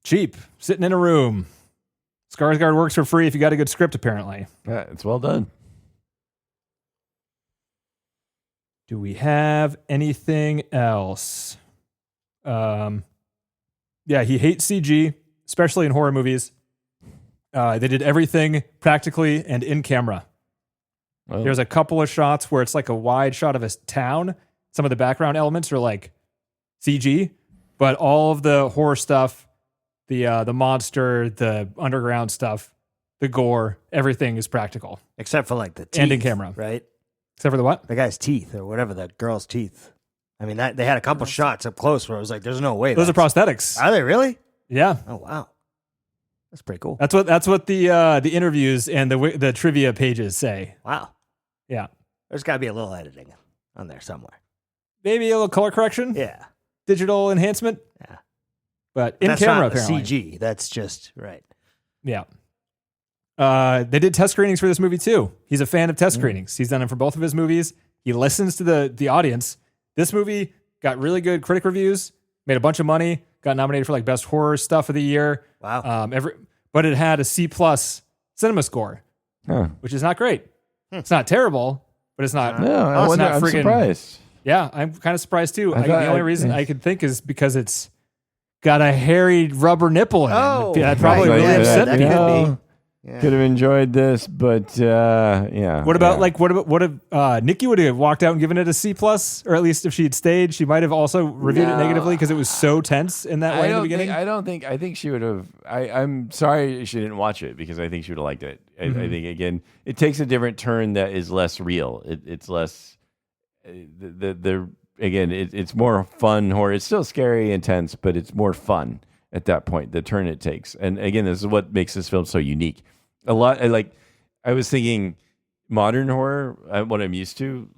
Cheap. Sitting in a room. Skarsgård works for free if you got a good script, apparently. Yeah, it's well done. Do we have anything else? Yeah, he hates CG, especially in horror movies. They did everything practically and in camera. Oh. There's a couple of shots where it's like a wide shot of a town. Some of the background elements are like CG, but all of the horror stuff, the monster, the underground stuff, the gore, everything is practical. Except for like the teeth. And in camera. Right? Except for the what? The guy's teeth or whatever, the girl's teeth. I mean, they had a couple shots up close where I was like, there's no way. Those are prosthetics. Are they really? Yeah. Oh, wow. That's pretty cool. That's what the interviews and the trivia pages say. Wow. Yeah. There's got to be a little editing on there somewhere. Maybe a little color correction. Yeah. Digital enhancement. Yeah. But in camera, not apparently. CG. That's just right. Yeah. They did test screenings for this movie too. He's a fan of test screenings. He's done them for both of his movies. He listens to the audience. This movie got really good critic reviews, made a bunch of money, got nominated for like best horror stuff of the year. Wow. But it had a C+ cinema score, which is not great. It's not terrible, but it's not. No, I'm surprised. Yeah, I'm kind of surprised too. The only reason I could think is because it's got a hairy rubber nipple in it. Oh, that probably really upset me. Yeah. Could have enjoyed this, but yeah. What about what if Nikki would have walked out and given it a C+, or at least if she had stayed, she might have also reviewed it negatively because it was so tense in that way in the beginning. I think she would have. I'm sorry she didn't watch it because I think she would have liked it. I think again, it takes a different turn that is less real. It's less it's more fun horror. It's still scary, intense, but it's more fun at that point. The turn it takes, and again, this is what makes this film so unique. I was thinking modern horror, what I'm used to,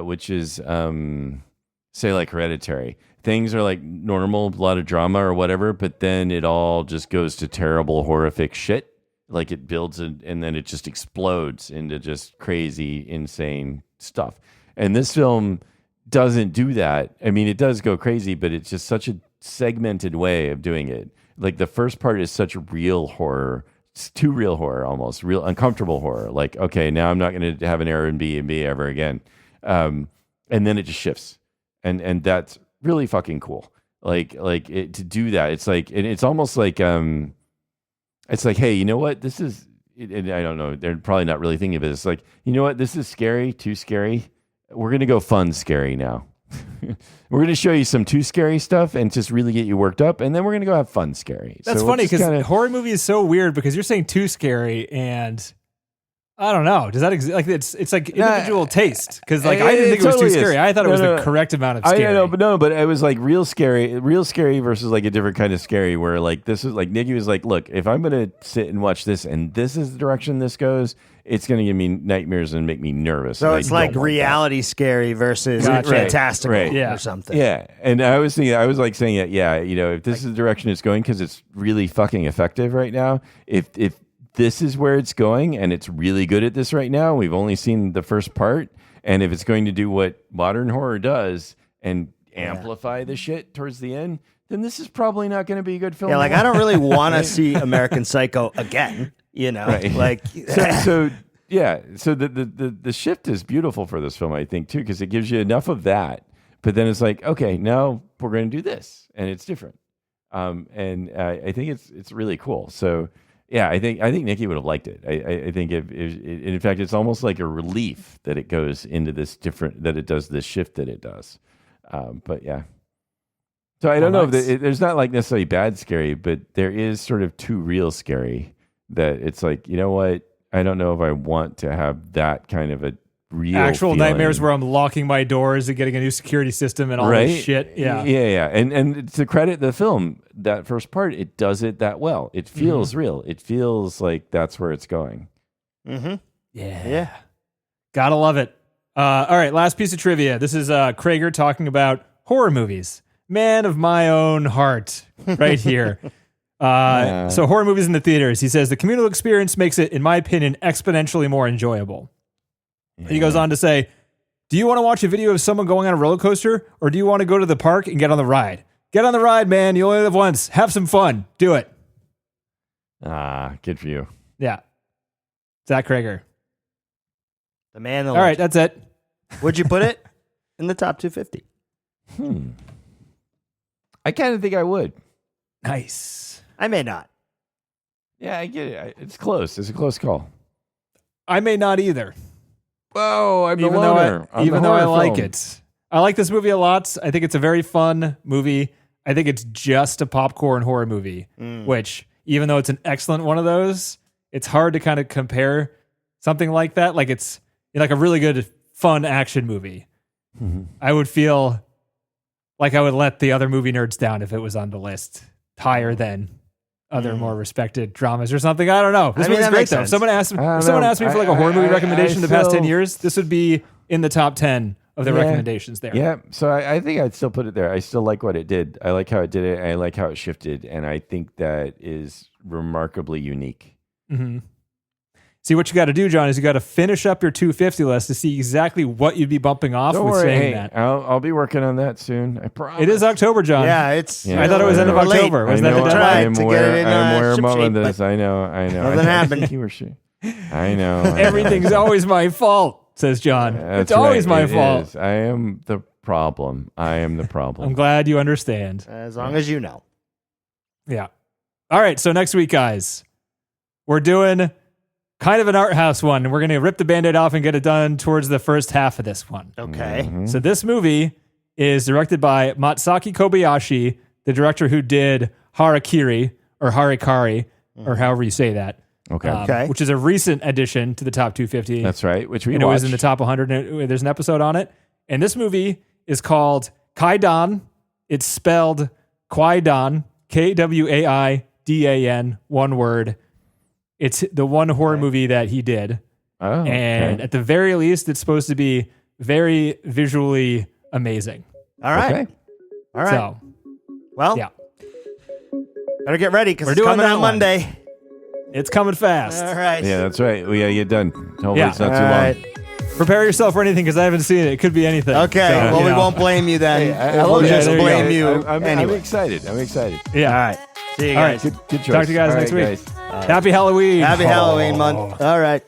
which is say like Hereditary. Things are like normal, a lot of drama or whatever, but then it all just goes to terrible, horrific shit. Like it builds and then it just explodes into just crazy, insane stuff. And this film doesn't do that. I mean, it does go crazy, but it's just such a segmented way of doing it. Like the first part is such real horror. It's too real horror, almost real uncomfortable horror. Like, okay, now I'm not going to have an Airbnb ever again. And then it just shifts, and that's really fucking cool. Like to do that, it's like, and it's almost like, it's like, hey, you know what? This is, and I don't know, they're probably not really thinking of it. It's like, you know what? This is scary, too scary. We're going to go fun scary now. we're going to show you some too scary stuff and just really get you worked up, and then we're going to go have fun scary. That's funny because horror movie is so weird because you're saying too scary, and I don't know. Does that like it's like individual taste? Because like I didn't think it was totally too scary. I thought it was the correct amount of scary. I know, but it was like real scary versus like a different kind of scary. Where like this is like Nikki was like, look, if I'm gonna sit and watch this, and this is the direction this goes, it's gonna give me nightmares and make me nervous. So it's like reality scary versus fantastical or something. Yeah, and I was like saying that. Yeah, if this is the direction it's going, because it's really fucking effective right now. If this is where it's going, and it's really good at this right now. We've only seen the first part, and if it's going to do what modern horror does and amplify the shit towards the end, then this is probably not going to be a good film. Yeah, like I don't really want to see American Psycho again. Like so the shift is beautiful for this film, I think, too, because it gives you enough of that, but then it's like, okay, now we're going to do this, and it's different, and I think it's really cool. So. Yeah, I think Nikki would have liked it. I think if in fact, it's almost like a relief that it goes into this different, that it does this shift that it does. But yeah, so I don't know if there's not like necessarily bad scary, but there is sort of too real scary that it's like, you know what? I don't know if I want to have that kind of a real actual feeling. Nightmares where I'm locking my doors and getting a new security system and all this shit. Yeah. And to credit the film, that first part, it does it that well. It feels real. It feels like that's where it's going. Mm-hmm. Yeah. Gotta love it. All right, last piece of trivia. This is Cregger talking about horror movies. Man of my own heart, right here. So horror movies in the theaters. He says the communal experience makes it, in my opinion, exponentially more enjoyable. Yeah. He goes on to say, do you want to watch a video of someone going on a roller coaster, or do you want to go to the park and get on the ride? Get on the ride, man. You only live once. Have some fun. Do it. Good for you. Yeah. Zach Cregger. The man. All right, that's it. Would you put it in the top 250? I kind of think I would. Nice. I may not. Yeah, I get it. It's close. It's a close call. I may not either. Whoa, I'm the even loner. Though I like it. I like this movie a lot. I think it's a very fun movie. I think it's just a popcorn horror movie, which, even though it's an excellent one of those, it's hard to kind of compare something like that. Like it's like a really good, fun action movie. Mm-hmm. I would feel like I would let the other movie nerds down if it was on the list higher than other more respected dramas or something. I don't know. This movie's great though. If someone asked me for like a horror movie recommendation in the past 10 years, this would be in the top 10 of the recommendations there. Yeah. So I think I'd still put it there. I still like what it did. I like how it did it. And I like how it shifted. And I think that is remarkably unique. Mm-hmm. See, what you got to do, John, is you got to finish up your 250 list to see exactly what you'd be bumping off with saying that. I'll be working on that soon. I promise. It is October, John. Yeah, it's. I thought it was end of October. Wasn't that the deadline? I'm aware of this. I know. Nothing happened. I know. Everything's always my fault, says John. It's always my fault. I am the problem. I'm glad you understand. As long as you know. Yeah. All right. So next week, guys, we're doing kind of an art house one, and we're going to rip the Band-Aid off and get it done towards the first half of this one. Okay. Mm-hmm. So this movie is directed by Matsaki Kobayashi, the director who did Harakiri, or Harikari, or however you say that. Okay. Which is a recent addition to the top 250. That's right, which we watched. It was in the top 100. And there's an episode on it. And this movie is called Kwaidan. It's spelled Kwaidan, Kwaidan, one word. It's the one horror movie that he did. Oh, and at the very least, it's supposed to be very visually amazing. All right. Okay. All right. So, well, yeah. Better get ready because it's coming on Monday. It's coming fast. All right. Yeah, that's right. We gotta get done. Hopefully it's not too long. Prepare yourself for anything because I haven't seen it. It could be anything. Okay. So, we won't blame you then. We'll just blame you. I'm excited. Yeah. All right. See you guys. All right. Good choice. Talk to you guys next week. Happy Halloween. Happy Halloween month. All right.